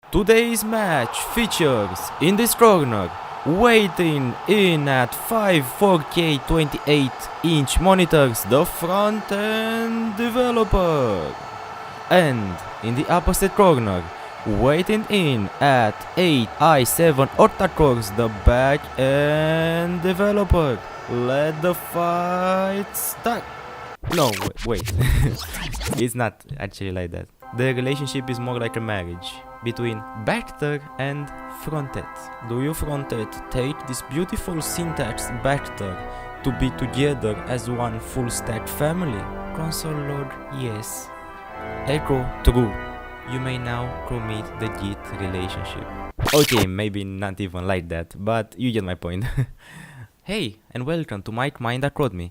Today's match features in this corner, waiting in at 5 4K 28-inch monitors, the front-end developer. And in the opposite corner, waiting in at 8 i7 octa-cores, the back-end developer. Let the fight start. No, wait. It's not actually like that. The relationship is more like a marriage between backter and frontet. Do you frontet take this beautiful syntax backter to be together as one full stack family? Console log, yes. Echo, true. You may now commit the Git relationship. Okay, maybe not even like that, but you get my point. Hey, and welcome to Mike Mind Academy.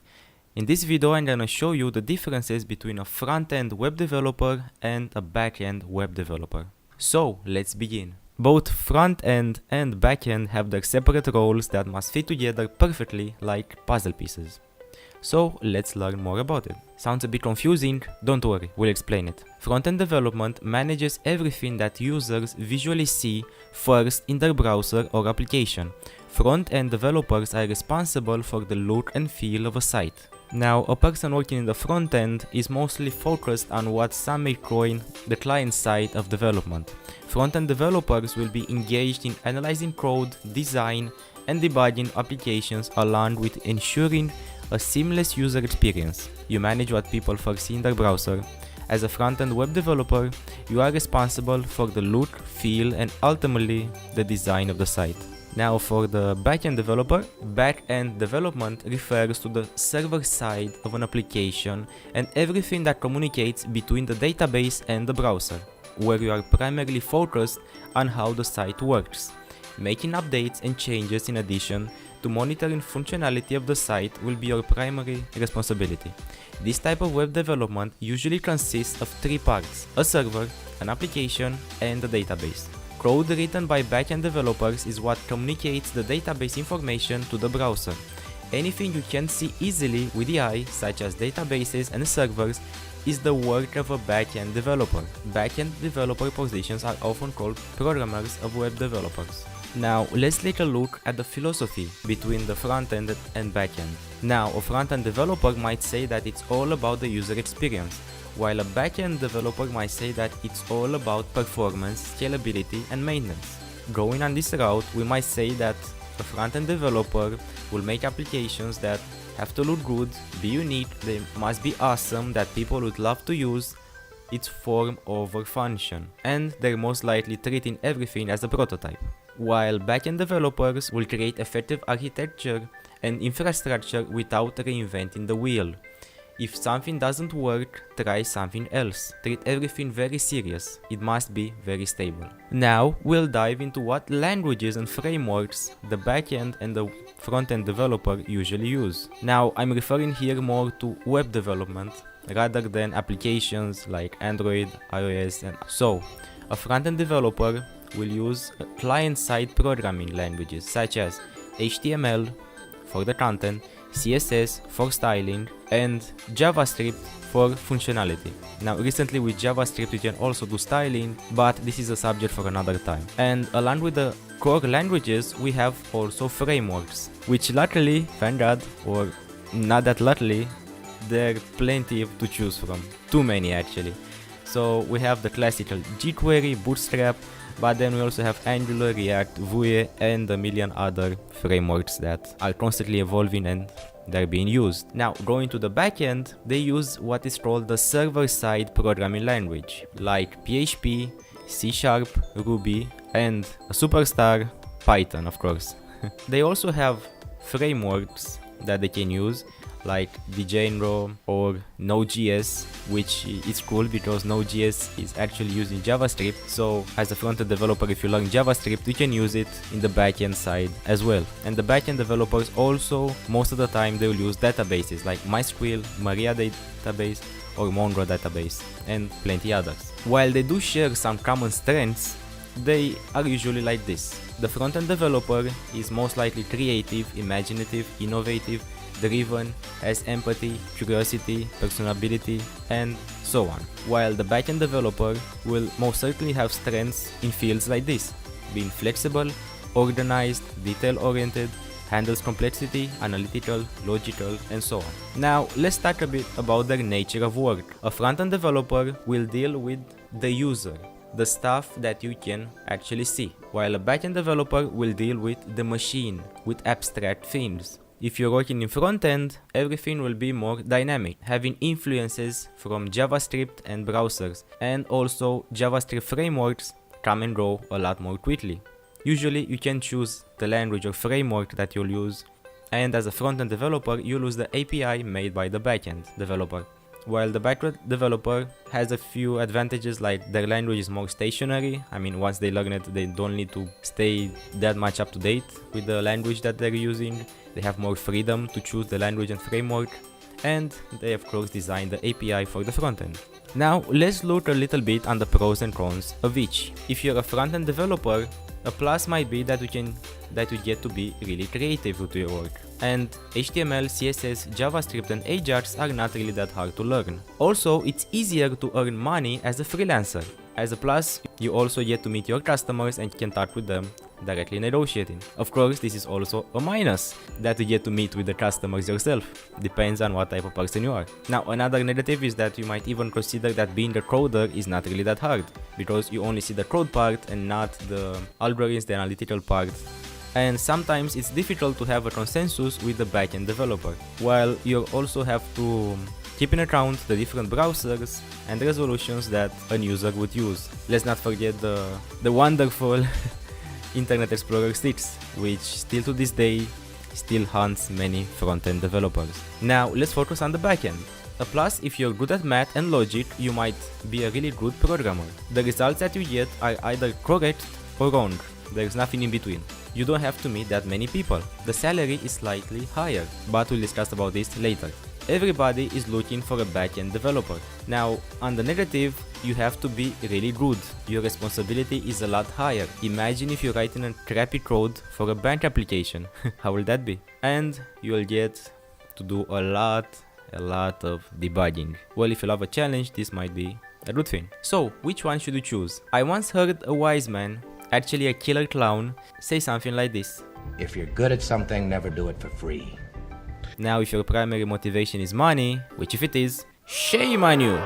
In this video I'm gonna show you the differences between a front-end web developer and a back-end web developer. So, let's begin. Both front-end and back-end have their separate roles that must fit together perfectly like puzzle pieces. So, let's learn more about it. Sounds a bit confusing? Don't worry, we'll explain it. Front-end development manages everything that users visually see first in their browser or application. Front-end developers are responsible for the look and feel of a site. Now, a person working in the front end is mostly focused on what some may coin the client side of development. Front-end developers will be engaged in analyzing code, design, and debugging applications along with ensuring a seamless user experience. You manage what people first see in their browser. As a front-end web developer, you are responsible for the look, feel, and ultimately the design of the site. Now for the back-end developer, back-end development refers to the server side of an application and everything that communicates between the database and the browser, where you are primarily focused on how the site works. Making updates and changes in addition to monitoring functionality of the site will be your primary responsibility. This type of web development usually consists of three parts: a server, an application, and a database. Code written by backend developers is what communicates the database information to the browser. Anything you can see easily with the eye, such as databases and servers, is the work of a backend developer. Backend developer positions are often called programmers of web developers. Now, let's take a look at the philosophy between the front-end and back-end. Now, a front-end developer might say that it's all about the user experience, while a back-end developer might say that it's all about performance, scalability, and maintenance. Going on this route, we might say that a front-end developer will make applications that have to look good, be unique, they must be awesome, that people would love to use, its form over function, and they're most likely treating everything as a prototype. While backend developers will create effective architecture and infrastructure without reinventing the wheel. If something doesn't work, try something else. Treat everything very serious. It must be very stable. Now we'll dive into what languages and frameworks the backend and the frontend developer usually use. Now I'm referring here more to web development rather than applications like Android, iOS, and so. A frontend developer will use client-side programming languages such as HTML for the content, CSS for styling, and JavaScript for functionality. Now recently with JavaScript you can also do styling, but this is a subject for another time. And along with the core languages we have also frameworks, which luckily, thank God, or not that luckily, there are plenty to choose from. Too many actually. So we have the classical jQuery, Bootstrap, but then we also have Angular, React, Vue, and a million other frameworks that are constantly evolving and they're being used. Now, going to the backend, they use what is called the server-side programming language, like PHP, C#, Ruby, and a superstar, Python, of course. They also have frameworks that they can use, like Django or Node.js, which is cool because Node.js is actually using JavaScript. So as a front-end developer, if you learn JavaScript, you can use it in the backend side as well. And the backend developers also, most of the time, they will use databases like MySQL, Maria database, or Mongo database, and plenty others. While they do share some common strengths, they are usually like this. The front-end developer is most likely creative, imaginative, innovative, driven, has empathy, curiosity, personability, and so on. While the backend developer will most certainly have strengths in fields like this, being flexible, organized, detail-oriented, handles complexity, analytical, logical, and so on. Now, let's talk a bit about the nature of work. A front-end developer will deal with the user, the stuff that you can actually see, while a backend developer will deal with the machine, with abstract things. If you're working in front-end, everything will be more dynamic, having influences from JavaScript and browsers, and also JavaScript frameworks come and go a lot more quickly. Usually you can choose the language or framework that you'll use, and as a front-end developer you'll use the API made by the backend developer. While the backend developer has a few advantages, like their language is more stationary. I mean, once they learn it, they don't need to stay that much up to date with the language that they're using. They have more freedom to choose the language and framework, and they of course design the API for the front-end. Now let's look a little bit on the pros and cons of each. If you're a front-end developer, a plus might be that you get to be really creative with your work. And HTML, CSS, JavaScript and Ajax are not really that hard to learn. Also, it's easier to earn money as a freelancer. As a plus, you also get to meet your customers and can talk with them directly negotiating. Of course, this is also a minus, that you get to meet with the customers yourself. Depends on what type of person you are. Now, another negative is that you might even consider that being a coder is not really that hard, because you only see the code part and not the algorithms, the analytical part. And sometimes it's difficult to have a consensus with the backend developer, while you also have to keep in account the different browsers and resolutions that a user would use. Let's not forget the wonderful Internet Explorer 6, which still to this day still haunts many front-end developers. Now let's focus on the backend. A plus, if you're good at math and logic, you might be a really good programmer. The results that you get are either correct or wrong. There's nothing in between. You don't have to meet that many people. The salary is slightly higher, but we'll discuss about this later. Everybody is looking for a backend developer. Now, on the negative, you have to be really good. Your responsibility is a lot higher. Imagine if you're writing a crappy code for a bank application. How will that be? And you'll get to do a lot of debugging. Well, if you love a challenge, this might be a good thing. So, which one should you choose? I once heard a wise man, actually a killer clown, say something like this: if you're good at something, never do it for free. Now, if your primary motivation is money, which if it is, shame on you.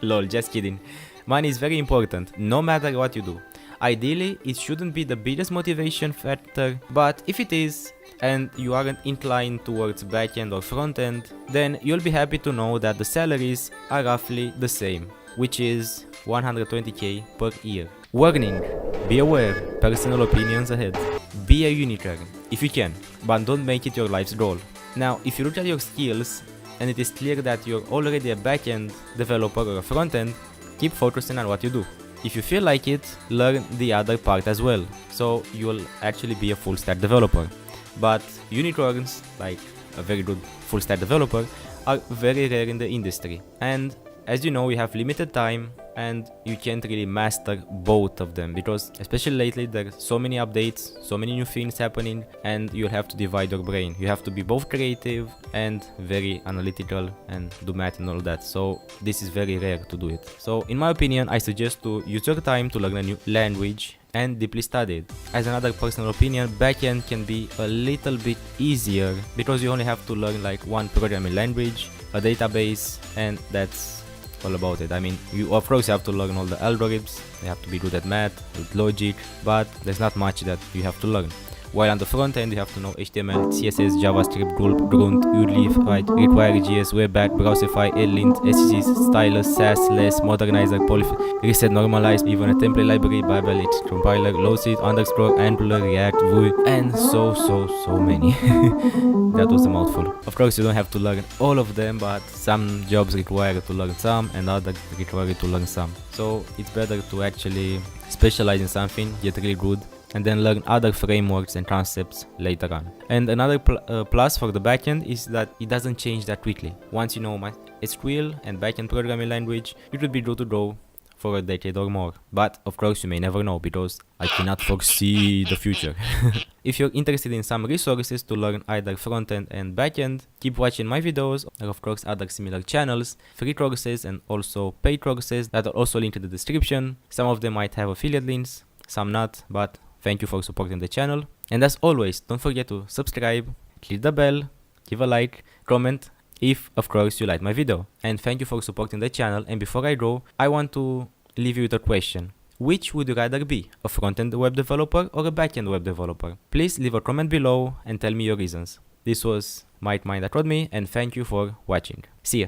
Lol, just kidding. Money is very important, no matter what you do. Ideally, it shouldn't be the biggest motivation factor, but if it is, and you aren't inclined towards backend or frontend, then you'll be happy to know that the salaries are roughly the same, which is 120k per year. Warning: be aware, personal opinions ahead. Be a unicorn, if you can, but don't make it your life's goal. Now, if you look at your skills, and it is clear that you're already a backend developer or a frontend, keep focusing on what you do. If you feel like it, learn the other part as well, so you'll actually be a full stack developer. But unicorns, like a very good full stack developer, are very rare in the industry. And as you know, you have limited time and you can't really master both of them, because especially lately there's so many updates, so many new things happening, and you'll have to divide your brain. You have to be both creative and very analytical and do math and all that. So this is very rare to do it. So in my opinion, I suggest to use your time to learn a new language and deeply study it. As another personal opinion, backend can be a little bit easier because you only have to learn like one programming language, a database, and that's all about it. I mean, you of course have to learn all the algorithms, you have to be good at math, with logic, but there's not much that you have to learn. While on the front end, you have to know HTML, CSS, JavaScript, Grunt, UDLIF, Require.js, Webpack, Browsify, EdLint, SCC, Stylus, Sass, Less, Modernizer, Polyfill, Reset, Normalize, even a template library, Babel, Compiler, Lowseed, Underscore, Angular, React, Vue, and so many. That was a mouthful. Of course, you don't have to learn all of them, but some jobs require to learn some, and others require to learn some. So it's better to actually specialize in something, get really good, and then learn other frameworks and concepts later on. And another plus for the backend is that it doesn't change that quickly. Once you know SQL and backend programming language, you should be good to go for a decade or more. But of course you may never know because I cannot foresee the future. If you're interested in some resources to learn either front-end and back-end, keep watching my videos or of course other similar channels, free courses and also paid courses that are also linked in the description. Some of them might have affiliate links, some not, but thank you for supporting the channel. And as always, don't forget to subscribe, click the bell, give a like, comment if of course you like my video. And thank you for supporting the channel. And before I go, I want to leave you with a question. Which would you rather be, a front-end web developer or a back-end web developer? Please leave a comment below and tell me your reasons. This was Might Mind That Rode Me, and thank you for watching. See ya!